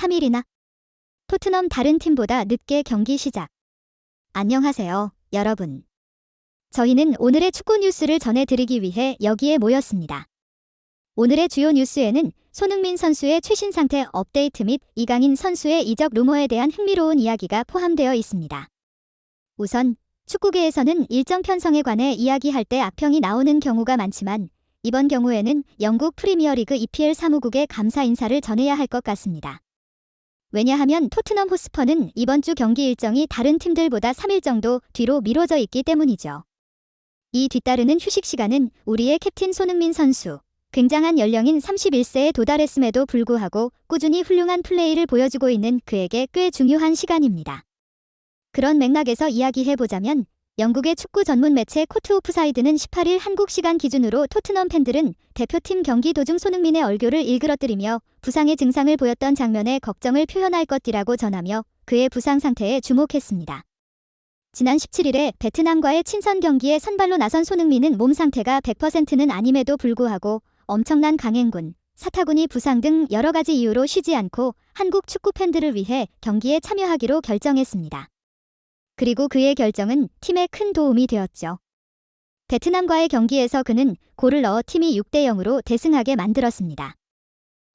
3일이나 토트넘 다른 팀보다 늦게 경기 시작. 안녕하세요, 여러분. 저희는 오늘의 축구 뉴스를 전해드리기 위해 여기에 모였습니다. 오늘의 주요 뉴스에는 손흥민 선수의 최신 상태 업데이트 및 이강인 선수의 이적 루머에 대한 흥미로운 이야기가 포함되어 있습니다. 우선 축구계에서는 일정 편성에 관해 이야기할 때 악평이 나오는 경우가 많지만 이번 경우에는 영국 프리미어리그 EPL 사무국에 감사 인사를 전해야 할 것 같습니다. 왜냐하면 토트넘 호스퍼는 이번 주 경기 일정이 다른 팀들보다 3일 정도 뒤로 미뤄져 있기 때문이죠. 이 뒤따르는 휴식 시간은 우리의 캡틴 손흥민 선수, 굉장한 연령인 31세에 도달했음에도 불구하고 꾸준히 훌륭한 플레이를 보여주고 있는 그에게 꽤 중요한 시간입니다. 그런 맥락에서 이야기해보자면 영국의 축구 전문 매체 코트 오프사이드는 18일 한국 시간 기준으로 토트넘 팬들은 대표팀 경기 도중 손흥민의 얼교를 일그러뜨리며 부상의 증상을 보였던 장면에 걱정을 표현할 것이라고 전하며 그의 부상 상태에 주목했습니다. 지난 17일에 베트남과의 친선 경기에 선발로 나선 손흥민은 몸 상태가 100%는 아님에도 불구하고 엄청난 강행군, 사타구니 부상 등 여러 가지 이유로 쉬지 않고 한국 축구 팬들을 위해 경기에 참여하기로 결정했습니다. 그리고 그의 결정은 팀에 큰 도움이 되었죠. 베트남과의 경기에서 그는 골을 넣어 팀이 6대0으로 대승하게 만들었습니다.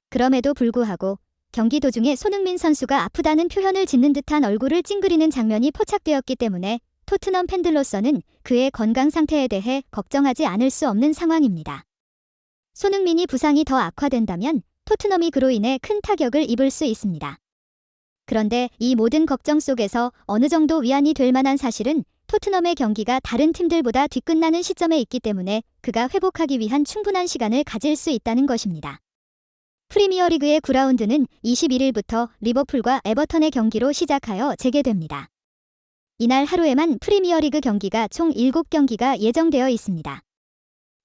그럼에도 불구하고 경기 도중에 손흥민 선수가 아프다는 표현을 짓는 듯한 얼굴을 찡그리는 장면이 포착되었기 때문에 토트넘 팬들로서는 그의 건강 상태에 대해 걱정하지 않을 수 없는 상황입니다. 손흥민이 부상이 더 악화된다면 토트넘이 그로 인해 큰 타격을 입을 수 있습니다. 그런데 이 모든 걱정 속에서 어느 정도 위안이 될 만한 사실은 토트넘의 경기가 다른 팀들보다 뒤끝나는 시점에 있기 때문에 그가 회복하기 위한 충분한 시간을 가질 수 있다는 것입니다. 프리미어리그의 9라운드는 21일부터 리버풀과 에버턴의 경기로 시작하여 재개됩니다. 이날 하루에만 프리미어리그 경기가 총 7경기가 예정되어 있습니다.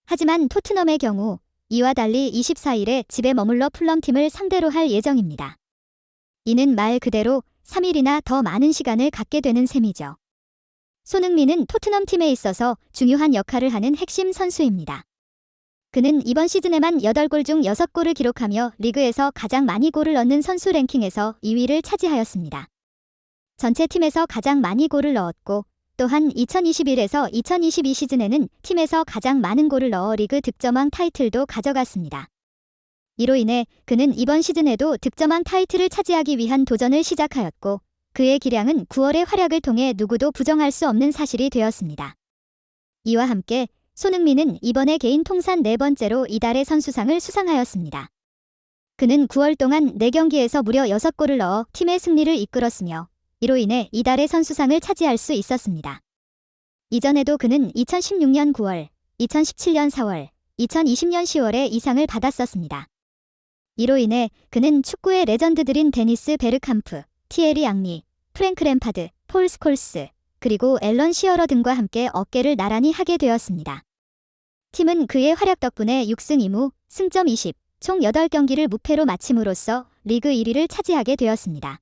하지만 토트넘의 경우 이와 달리 24일에 집에 머물러 풀럼팀을 상대로 할 예정입니다. 이는 말 그대로 3일이나 더 많은 시간을 갖게 되는 셈이죠. 손흥민은 토트넘 팀에 있어서 중요한 역할을 하는 핵심 선수입니다. 그는 이번 시즌에만 8골 중 6골을 기록하며 리그에서 가장 많이 골을 넣는 선수 랭킹에서 2위를 차지하였습니다. 전체 팀에서 가장 많이 골을 넣었고 또한 2021에서 2022 시즌에는 팀에서 가장 많은 골을 넣어 리그 득점왕 타이틀도 가져갔습니다. 이로 인해 그는 이번 시즌에도 득점왕 타이틀을 차지하기 위한 도전을 시작하였고 그의 기량은 9월의 활약을 통해 누구도 부정할 수 없는 사실이 되었습니다. 이와 함께 손흥민은 이번에 개인 통산 4번째로 이달의 선수상을 수상하였습니다. 그는 9월 동안 4경기에서 무려 6골을 넣어 팀의 승리를 이끌었으며 이로 인해 이달의 선수상을 차지할 수 있었습니다. 이전에도 그는 2016년 9월, 2017년 4월, 2020년 10월에 이 상을 받았었습니다. 이로 인해 그는 축구의 레전드들인 데니스 베르캄프, 티에리 앙리, 프랭크 램파드, 폴 스콜스, 그리고 앨런 시어러 등과 함께 어깨를 나란히 하게 되었습니다. 팀은 그의 활약 덕분에 6승 2무, 승점 20, 총 8경기를 무패로 마침으로써 리그 1위를 차지하게 되었습니다.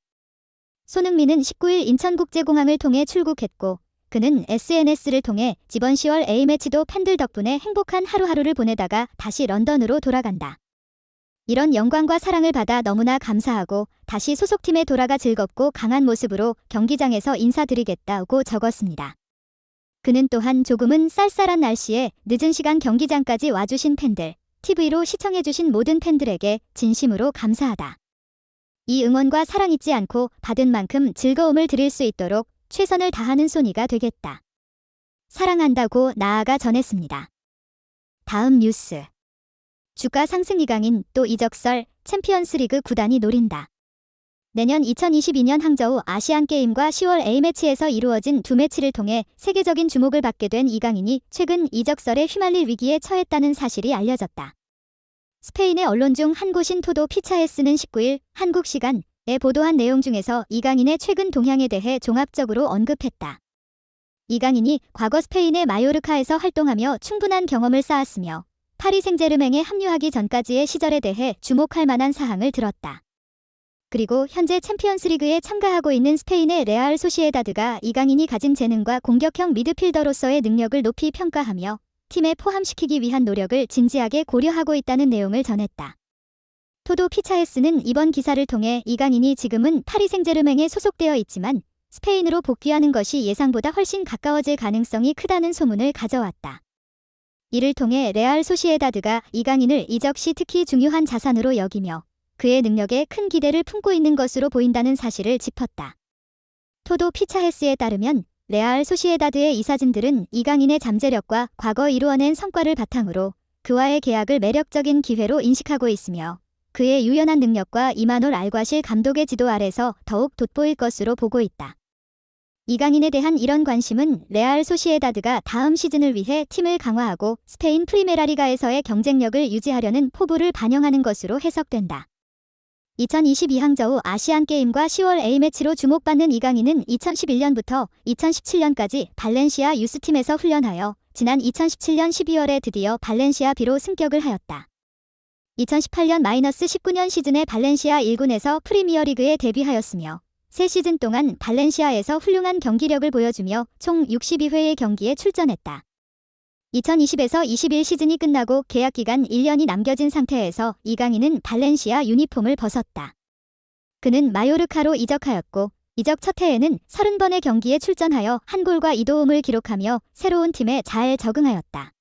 손흥민은 19일 인천국제공항을 통해 출국했고 그는 SNS를 통해 이번 10월 A매치도 팬들 덕분에 행복한 하루하루를 보내다가 다시 런던으로 돌아간다. 이런 영광과 사랑을 받아 너무나 감사하고 다시 소속팀에 돌아가 즐겁고 강한 모습으로 경기장에서 인사드리겠다고 적었습니다. 그는 또한 조금은 쌀쌀한 날씨에 늦은 시간 경기장까지 와주신 팬들, TV로 시청해주신 모든 팬들에게 진심으로 감사하다. 이 응원과 사랑 잊지 않고 받은 만큼 즐거움을 드릴 수 있도록 최선을 다하는 소니가 되겠다. 사랑한다고 나아가 전했습니다. 다음 뉴스. 주가 상승 이강인 또 이적설 챔피언스리그 구단이 노린다. 내년 2022년 항저우 아시안게임과 10월 A매치에서 이루어진 두 매치를 통해 세계적인 주목을 받게 된 이강인이 최근 이적설에 휘말릴 위기에 처했다는 사실이 알려졌다. 스페인의 언론 중 한 곳인 토도 피차헤스는 19일 한국 시간에 보도한 내용 중에서 이강인의 최근 동향에 대해 종합적으로 언급했다. 이강인이 과거 스페인의 마요르카에서 활동하며 충분한 경험을 쌓았으며 파리 생제르맹에 합류하기 전까지의 시절에 대해 주목할 만한 사항을 들었다. 그리고 현재 챔피언스리그에 참가하고 있는 스페인의 레알 소시에다드가 이강인이 가진 재능과 공격형 미드필더로서의 능력을 높이 평가하며 팀에 포함시키기 위한 노력을 진지하게 고려하고 있다는 내용을 전했다. 토도 피차헤스는 이번 기사를 통해 이강인이 지금은 파리 생제르맹에 소속되어 있지만 스페인으로 복귀하는 것이 예상보다 훨씬 가까워질 가능성이 크다는 소문을 가져왔다. 이를 통해 레알 소시에다드가 이강인을 이적 시 특히 중요한 자산으로 여기며 그의 능력에 큰 기대를 품고 있는 것으로 보인다는 사실을 짚었다. 토도 피차헤스에 따르면 레알 소시에다드의 이사진들은 이강인의 잠재력과 과거 이루어낸 성과를 바탕으로 그와의 계약을 매력적인 기회로 인식하고 있으며 그의 유연한 능력과 이마놀 알과실 감독의 지도 아래서 더욱 돋보일 것으로 보고 있다. 이강인에 대한 이런 관심은 레알 소시에다드가 다음 시즌을 위해 팀을 강화하고 스페인 프리메라리가에서의 경쟁력을 유지하려는 포부를 반영하는 것으로 해석된다. 2022 항저우 아시안게임과 10월 A매치로 주목받는 이강인은 2011년부터 2017년까지 발렌시아 유스팀에서 훈련하여 지난 2017년 12월에 드디어 발렌시아 B로 승격을 하였다. 2018-19년 시즌에 발렌시아 1군에서 프리미어리그에 데뷔하였으며 3시즌 동안 발렌시아에서 훌륭한 경기력을 보여주며 총 62회의 경기에 출전했다. 2020에서 21 시즌이 끝나고 계약 기간 1년이 남겨진 상태에서 이강인은 발렌시아 유니폼을 벗었다. 그는 마요르카로 이적하였고 이적 첫 해에는 30번의 경기에 출전하여 1골과 2도움을 기록하며 새로운 팀에 잘 적응하였다.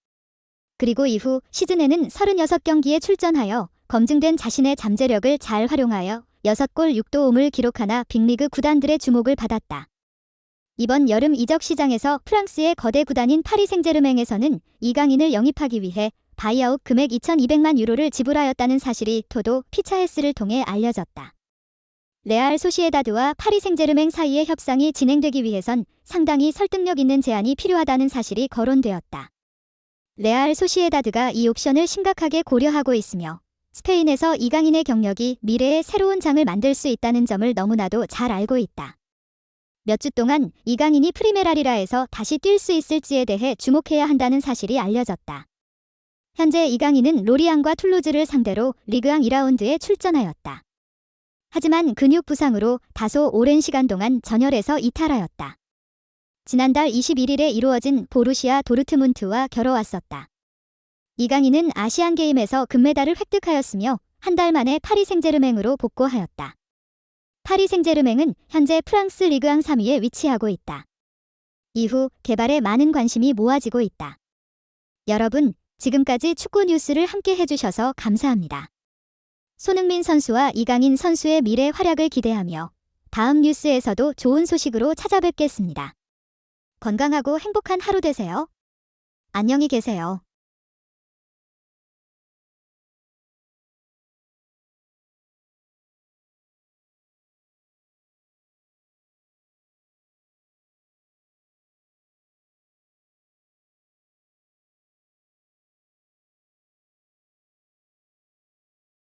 그리고 이후 시즌에는 36경기에 출전하여 검증된 자신의 잠재력을 잘 활용하여 6골 6도움을 기록하나 빅리그 구단들의 주목을 받았다. 이번 여름 이적 시장에서 프랑스의 거대 구단인 파리 생제르맹에서는 이강인을 영입하기 위해 바이아웃 금액 2,200만 유로를 지불하였다는 사실이 토도 피차헤스를 통해 알려졌다. 레알 소시에다드와 파리 생제르맹 사이의 협상이 진행되기 위해선 상당히 설득력 있는 제안이 필요하다는 사실이 거론되었다. 레알 소시에다드가 이 옵션을 심각하게 고려하고 있으며 스페인에서 이강인의 경력이 미래의 새로운 장을 만들 수 있다는 점을 너무나도 잘 알고 있다. 몇 주 동안 이강인이 프리메라리라에서 다시 뛸 수 있을지에 대해 주목해야 한다는 사실이 알려졌다. 현재 이강인은 로리앙과 툴루즈를 상대로 리그앙 2라운드에 출전하였다. 하지만 근육 부상으로 다소 오랜 시간 동안 전열에서 이탈하였다. 지난달 21일에 이루어진 보루시아 도르트문트와 겨뤄왔었다. 이강인은 아시안게임에서 금메달을 획득하였으며 한 달 만에 파리 생제르맹으로 복구하였다. 파리 생제르맹은 현재 프랑스 리그앙 3위에 위치하고 있다. 이후 개발에 많은 관심이 모아지고 있다. 여러분, 지금까지 축구 뉴스를 함께 해주셔서 감사합니다. 손흥민 선수와 이강인 선수의 미래 활약을 기대하며 다음 뉴스에서도 좋은 소식으로 찾아뵙겠습니다. 건강하고 행복한 하루 되세요. 안녕히 계세요.